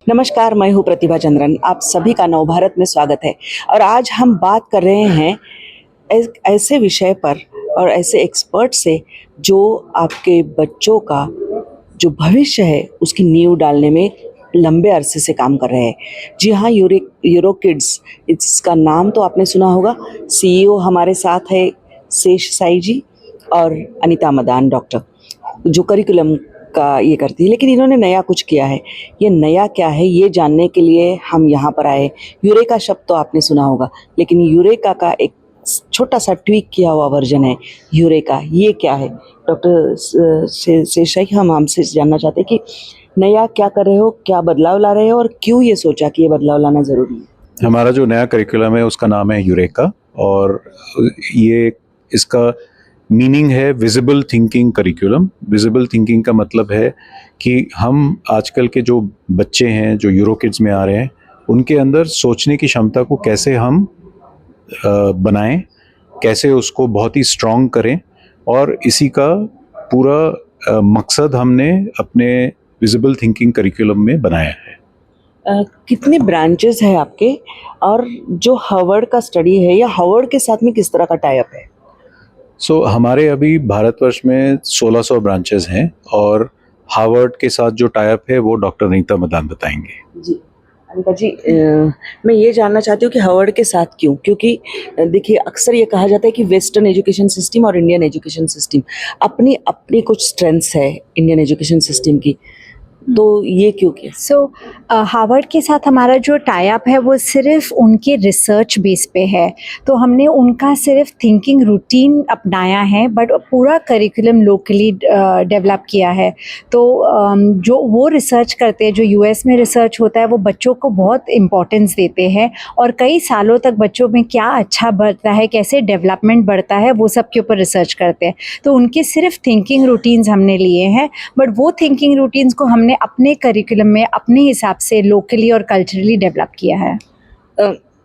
नमस्कार, मैं हूँ प्रतिभा चंद्रन। आप सभी का नवभारत में स्वागत है। और आज हम बात कर रहे हैं ऐसे विषय पर और ऐसे एक्सपर्ट से जो आपके बच्चों का जो भविष्य है उसकी नींव डालने में लंबे अरसे से काम कर रहे हैं। जी हाँ, यूरो किड्स, इसका नाम तो आपने सुना होगा। सीईओ हमारे साथ है शेष साई जी और अनीता मदान डॉक्टर, जो करिकुलम का ये करती है। लेकिन इन्होंने नया कुछ किया है। ये नया क्या है ये जानने के लिए हम यहाँ पर आए। यूरेका शब्द तो आपने सुना होगा, लेकिन यूरेका का एक छोटा सा ट्वीक किया हुआ वर्जन है यूरेका। ये क्या है डॉक्टर शेषाई, हम हमसे जानना चाहते हैं कि नया क्या कर रहे हो, क्या बदलाव ला रहे हो और क्यों ये सोचा कि ये बदलाव लाना ज़रूरी है। हमारा जो नया करिकुलम है उसका नाम है यूरेका, और ये इसका मीनिंग है visible thinking curriculum. Visible thinking का मतलब है कि हम आजकल के जो बच्चे हैं जो यूरो किड्स में आ रहे हैं, उनके अंदर सोचने की क्षमता को कैसे हम बनाएं, कैसे उसको बहुत ही स्ट्रॉन्ग करें, और इसी का पूरा मकसद हमने अपने विजिबल थिंकिंग करिकुलम में बनाया है। कितने ब्रांचेस है आपके, और जो हार्वर्ड का स्टडी है या हार्वर्ड के साथ में किस तरह का टाई अप है? हमारे अभी भारतवर्ष में 1600 ब्रांचेस हैं, और हार्वर्ड के साथ जो टाई अप है वो डॉक्टर अनीता मदान बताएंगे। जी अनिता जी, मैं ये जानना चाहती हूँ कि हार्वर्ड के साथ क्यों? क्योंकि देखिए, अक्सर ये कहा जाता है कि वेस्टर्न एजुकेशन सिस्टम और इंडियन एजुकेशन सिस्टम अपनी अपनी कुछ स्ट्रेंथ्स है इंडियन एजुकेशन सिस्टम की, तो ये क्यों किया? हार्वर्ड के साथ हमारा जो टाई अप है वो सिर्फ उनके रिसर्च बेस पे है। तो हमने उनका सिर्फ थिंकिंग रूटीन अपनाया है, बट पूरा करिकुलम लोकली डेवलप किया है। तो जो वो रिसर्च करते हैं, जो यूएस में रिसर्च होता है, वो बच्चों को बहुत इम्पोर्टेंस देते हैं, और कई सालों तक बच्चों में क्या अच्छा बढ़ता है, कैसे डेवलपमेंट बढ़ता है, वो सब के ऊपर रिसर्च करते हैं। तो उनके सिर्फ थिंकिंग रूटीन्स हमने लिए हैं, बट वो थिंकिंग रूटीन्स को हमने अपने करिकुलम में अपने हिसाब से लोकली और कल्चरली डेवलप किया है।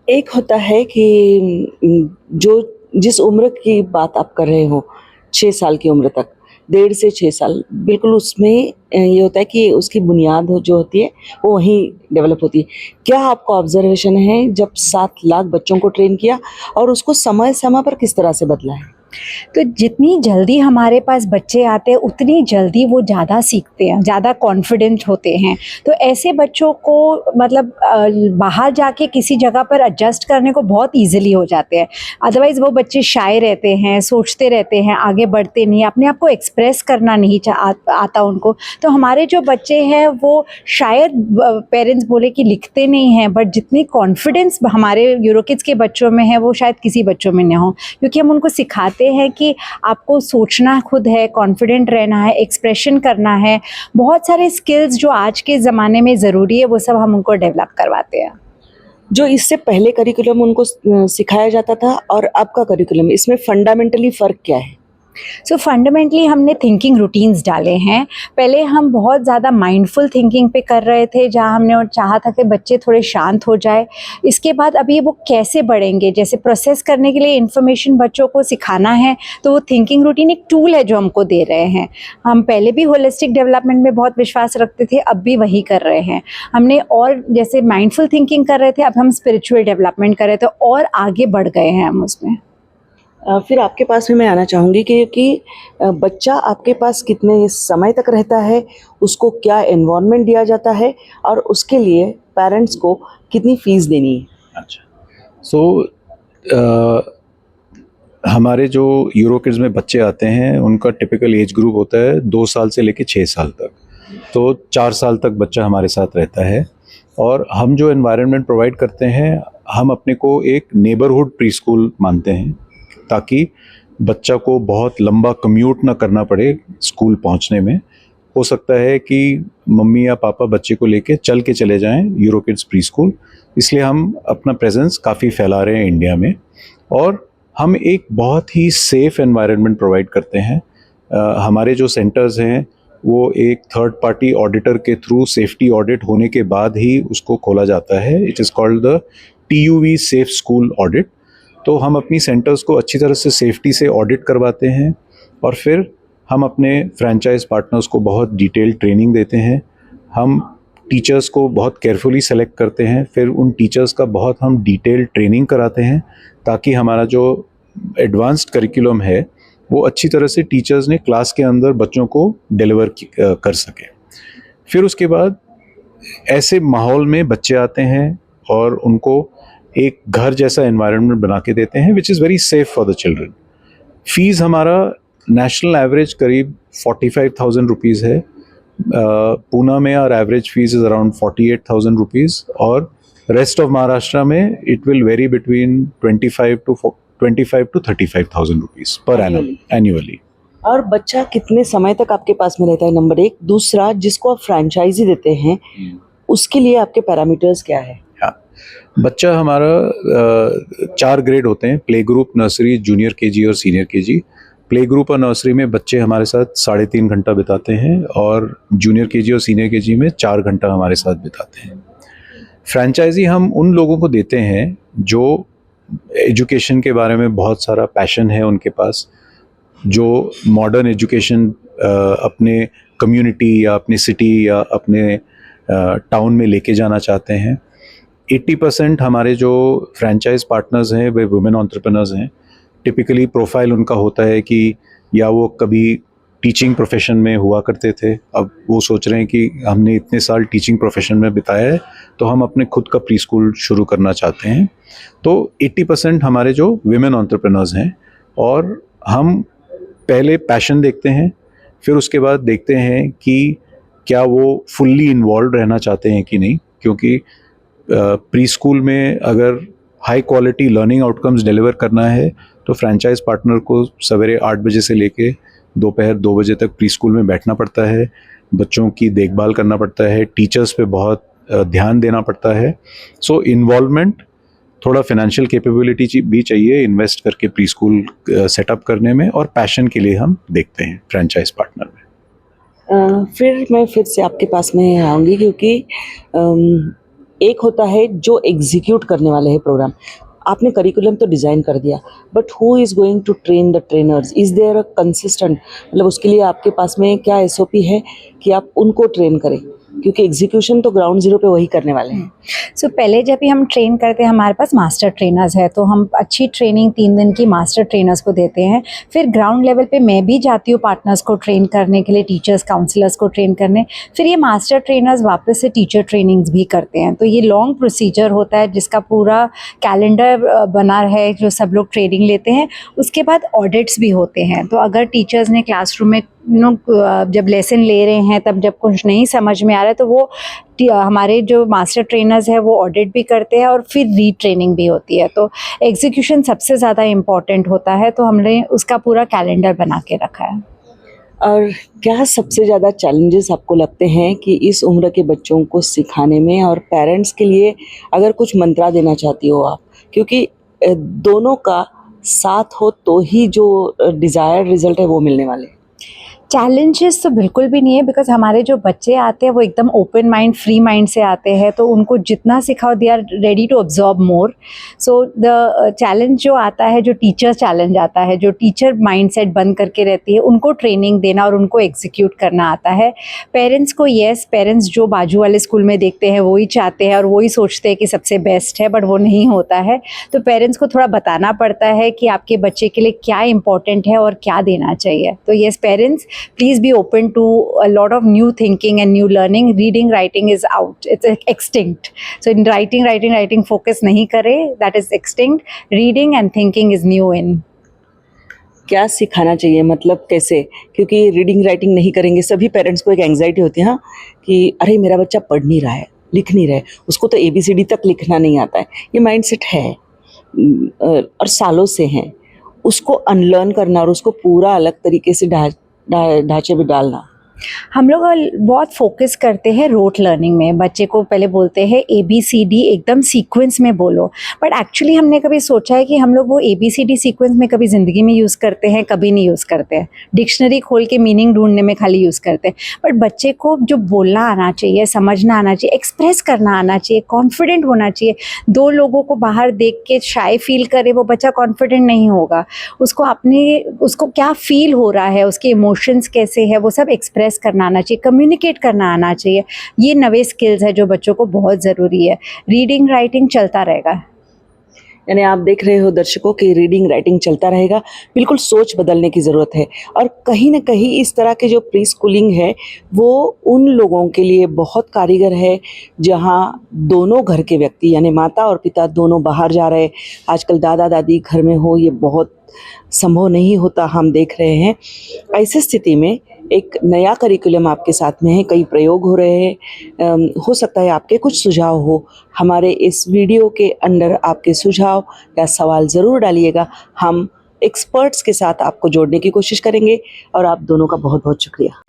एक होता है कि जो जिस उम्र की बात आप कर रहे हो, 6 साल की उम्र तक, 1.5 से 6 साल, बिल्कुल उसमें ये होता है कि उसकी बुनियाद जो होती है वो वहीं डेवलप होती है। क्या आपका ऑब्जर्वेशन है जब 7 लाख बच्चों को ट्रेन किया और उसको समय समय पर किस तरह से बदला है? तो जितनी जल्दी हमारे पास बच्चे आते हैं उतनी जल्दी वो ज़्यादा सीखते हैं, ज़्यादा कॉन्फिडेंट होते हैं। तो ऐसे बच्चों को मतलब बाहर जाके किसी जगह पर एडजस्ट करने को बहुत ईजिली हो जाते हैं। अदरवाइज़ वो बच्चे शाय रहते हैं, सोचते रहते हैं, आगे बढ़ते नहीं, अपने आप को एक्सप्रेस करना नहीं आता उनको। तो हमारे जो बच्चे हैं वो शायद पेरेंट्स बोले कि लिखते नहीं हैं, बट जितनी कॉन्फिडेंस हमारे यूरोकिड्स के बच्चों में है वो शायद किसी बच्चों में ना हो, क्योंकि हम उनको सिखाते हैं कि आपको सोचना खुद है, कॉन्फिडेंट रहना है, एक्सप्रेशन करना है। बहुत सारे स्किल्स जो आज के ज़माने में ज़रूरी है वो सब हम उनको डेवलप करवाते हैं। जो इससे पहले करिकुलम उनको सिखाया जाता था और अब का करिकुलम, इसमें फंडामेंटली फ़र्क क्या है? सो फंडामेंटली हमने थिंकिंग रूटीन्स डाले हैं। पहले हम बहुत ज़्यादा माइंडफुल थिंकिंग पे कर रहे थे, जहाँ हमने और चाहा था कि बच्चे थोड़े शांत हो जाए। इसके बाद अभी वो कैसे बढ़ेंगे, जैसे प्रोसेस करने के लिए इन्फॉर्मेशन बच्चों को सिखाना है, तो वो थिंकिंग रूटीन एक टूल है जो हमको दे रहे हैं। हम पहले भी होलिस्टिक डेवलपमेंट में बहुत विश्वास रखते थे, अब भी वही कर रहे हैं हमने। और जैसे माइंडफुल थिंकिंग कर रहे थे, अब हम स्पिरिचुअल डेवलपमेंट कर रहे थे और आगे बढ़ गए हैं हम उसमें। फिर आपके पास में मैं आना चाहूँगी कि बच्चा आपके पास कितने समय तक रहता है, उसको क्या एनवायरनमेंट दिया जाता है और उसके लिए पेरेंट्स को कितनी फ़ीस देनी है? अच्छा, हमारे जो यूरो किड्स में बच्चे आते हैं उनका टिपिकल एज ग्रुप होता है 2 साल से लेकर 6 साल तक। तो 4 साल तक बच्चा हमारे साथ रहता है, और हम जो एनवायरनमेंट प्रोवाइड करते हैं, हम अपने को एक नेबरहुड प्री स्कूल मानते हैं, ताकि बच्चा को बहुत लंबा कम्यूट ना करना पड़े स्कूल पहुंचने में। हो सकता है कि मम्मी या पापा बच्चे को लेके चल के चले जाएं यूरो किड्स प्री स्कूल, इसलिए हम अपना प्रेजेंस काफ़ी फैला रहे हैं इंडिया में, और हम एक बहुत ही सेफ़ एनवायरनमेंट प्रोवाइड करते हैं। हमारे जो सेंटर्स हैं वो एक थर्ड पार्टी ऑडिटर के थ्रू सेफ्टी ऑडिट होने के बाद ही उसको खोला जाता है। It is called the TUV safe school audit. तो हम अपनी सेंटर्स को अच्छी तरह से सेफ्टी से ऑडिट करवाते हैं, और फिर हम अपने फ्रेंचाइज पार्टनर्स को बहुत डिटेल ट्रेनिंग देते हैं। हम टीचर्स को बहुत केयरफुली सेलेक्ट करते हैं, फिर उन टीचर्स का बहुत हम डिटेल ट्रेनिंग कराते हैं ताकि हमारा जो एडवांस्ड करिकुलम है वो अच्छी तरह से टीचर्स ने क्लास के अंदर बच्चों को डिलीवर कर सके। फिर उसके बाद ऐसे माहौल में बच्चे आते हैं और उनको एक घर जैसा एनवायरनमेंट बना के देते हैं which is very safe for the children. Fees हमारा नेशनल एवरेज करीब 45,000 रुपीज़ है। पूना में our average fees is around 48,000 rupees और रेस्ट ऑफ महाराष्ट्र में it will very between 25 to 35,000 rupees per annum annually. और बच्चा कितने समय तक आपके पास में रहता है, नंबर एक। दूसरा, जिसको आप फ्रेंचाइजी देते हैं उसके लिए आपके पैरामीटर्स क्या है? हाँ, बच्चा हमारा 4 ग्रेड होते हैं, play group, nursery, junior KG और सीनियर केजी। प्ले ग्रुप और नर्सरी में बच्चे हमारे साथ 3.5 घंटा बिताते हैं और जूनियर केजी और सीनियर केजी में 4 घंटा हमारे साथ बिताते हैं। फ्रेंचाइजी हम उन लोगों को देते हैं जो एजुकेशन के बारे में बहुत सारा पैशन है उनके पास, जो मॉडर्न एजुकेशन अपने कम्युनिटी या अपनी सिटी या अपने टाउन में लेके जाना चाहते हैं। 80% हमारे जो फ्रेंचाइज पार्टनर्स हैं वे वुमेन एंटरप्रेन्योर्स हैं। टिपिकली प्रोफाइल उनका होता है कि या वो कभी टीचिंग प्रोफेशन में हुआ करते थे, अब वो सोच रहे हैं कि हमने इतने साल टीचिंग प्रोफेशन में बिताया है तो हम अपने खुद का प्री स्कूल शुरू करना चाहते हैं। तो 80% हमारे जो विमेन एंटरप्रेन्योर्स हैं और हम पहले पैशन देखते हैं, फिर उसके बाद देखते हैं कि क्या वो फुल्ली इन्वॉल्व रहना चाहते हैं कि नहीं, क्योंकि प्री स्कूल में अगर high quality learning outcomes deliver करना है तो फ्रेंचाइज पार्टनर को सवेरे 8 बजे से लेके दोपहर 2 बजे तक प्री स्कूल में बैठना पड़ता है, बच्चों की देखभाल करना पड़ता है, टीचर्स पे बहुत ध्यान देना पड़ता है। सो इन्वॉल्वमेंट, थोड़ा फाइनेंशियल कैपेबिलिटी भी चाहिए इन्वेस्ट करके प्री स्कूल सेटअप करने में, और पैशन के लिए हम देखते हैं फ्रेंचाइज पार्टनर में। फिर मैं फिर से आपके पास में आऊँगी, क्योंकि एक होता है जो एग्जीक्यूट करने वाले हैं प्रोग्राम। आपने करिकुलम तो डिज़ाइन कर दिया, but who is going to train the trainers? Is there a consistent, मतलब उसके लिए आपके पास में क्या एसओपी है कि आप उनको ट्रेन करें, क्योंकि एग्जीक्यूशन तो ग्राउंड जीरो पे वही करने वाले हैं। सो पहले जब भी हम ट्रेन करते हैं हमारे पास मास्टर ट्रेनर्स है, तो हम अच्छी ट्रेनिंग 3 दिन की मास्टर ट्रेनर्स को देते हैं। फिर ग्राउंड लेवल पे मैं भी जाती हूँ पार्टनर्स को ट्रेन करने के लिए, टीचर्स काउंसलर्स को ट्रेन करने। फिर ये मास्टर ट्रेनर्स वापस से टीचर ट्रेनिंग्स भी करते हैं। तो ये लॉन्ग प्रोसीजर होता है जिसका पूरा कैलेंडर बना है, जो सब लोग ट्रेनिंग लेते हैं। उसके बाद ऑडिट्स भी होते हैं। तो अगर टीचर्स ने क्लासरूम में जब लेसन ले रहे हैं, तब जब कुछ नहीं समझ में आ रहा है, तो वो हमारे जो मास्टर ट्रेनर्स है वो ऑडिट भी करते हैं और फिर रीट्रेनिंग भी होती है। तो एग्जीक्यूशन सबसे ज़्यादा इम्पॉर्टेंट होता है, तो हमने उसका पूरा कैलेंडर बना के रखा है। और क्या सबसे ज़्यादा चैलेंजेस आपको लगते हैं कि इस उम्र के बच्चों को सिखाने में, और पेरेंट्स के लिए अगर कुछ मंत्रा देना चाहती हो आप, क्योंकि दोनों का साथ हो तो ही जो डिज़ायर्ड रिजल्ट है वो मिलने वाले हैं। चैलेंजेस तो बिल्कुल भी नहीं है, बिकॉज हमारे जो बच्चे आते हैं वो एकदम ओपन माइंड, फ्री माइंड से आते हैं, तो उनको जितना सिखाओ they are ready to absorb more. So the challenge जो आता है, जो टीचर चैलेंज आता है, जो टीचर माइंडसेट बंद करके रहती है, उनको ट्रेनिंग देना और उनको एग्जीक्यूट करना आता है। पेरेंट्स को, येस, पेरेंट्स जो बाजू वाले स्कूल में देखते हैं वही चाहते हैं और वही सोचते हैं कि सबसे बेस्ट है, बट वो नहीं होता है। तो पेरेंट्स को थोड़ा बताना पड़ता है कि आपके बच्चे के लिए क्या इंपॉर्टेंट है और क्या देना चाहिए। तो yes, parents, please be open to a lot of new thinking and new learning. Reading, writing is out. It's extinct. So in writing focus नहीं करे, that is extinct. Reading and thinking is new in. क्या सिखाना चाहिए, मतलब कैसे? क्योंकि reading writing नहीं करेंगे, सभी पेरेंट्स को एक एंग्जाइटी होती है, हाँ, कि अरे मेरा बच्चा पढ़ नहीं रहा है, लिख नहीं रहा है, उसको तो ABCD तक लिखना नहीं आता है। ये माइंडसेट है और सालों से है। उसको अनलर्न करना और उसको पूरा अलग तरीके से ढांचे में डालना। हम लोग बहुत फोकस करते हैं रोट लर्निंग में। बच्चे को पहले बोलते हैं ABCD एकदम सीक्वेंस में बोलो, बट एक्चुअली हमने कभी सोचा है कि हम लोग वो ABCD सीक्वेंस में कभी ज़िंदगी में यूज़ करते हैं, कभी नहीं यूज़ करते हैं। डिक्शनरी खोल के मीनिंग ढूंढने में खाली यूज़ करते हैं। बट बच्चे को जो बोलना आना चाहिए, समझना आना चाहिए, एक्सप्रेस करना आना चाहिए, कॉन्फिडेंट होना चाहिए। 2 लोगों को बाहर देख के शाय फील करे, वो बच्चा कॉन्फिडेंट नहीं होगा। उसको क्या फील हो रहा है, उसके इमोशंस कैसे है, वो सब एक्सप्रेस एक्सप्रेस करना आना चाहिए, कम्युनिकेट करना आना चाहिए। ये नवे स्किल्स है जो बच्चों को बहुत ज़रूरी है। रीडिंग राइटिंग चलता रहेगा। यानी आप देख रहे हो दर्शकों कि रीडिंग राइटिंग चलता रहेगा, बिल्कुल सोच बदलने की ज़रूरत है। और कहीं ना कहीं इस तरह के जो प्री स्कूलिंग है वो उन लोगों के लिए बहुत कारगर है जहां दोनों घर के व्यक्ति यानी माता और पिता दोनों बाहर जा रहे। आजकल दादा दादी घर में हो ये बहुत संभव नहीं होता, हम देख रहे हैं। ऐसी स्थिति में एक नया करिकुलम आपके साथ में है, कई प्रयोग हो रहे हैं। हो सकता है आपके कुछ सुझाव हो, हमारे इस वीडियो के अंदर आपके सुझाव या सवाल ज़रूर डालिएगा। हम एक्सपर्ट्स के साथ आपको जोड़ने की कोशिश करेंगे और आप दोनों का बहुत बहुत शुक्रिया।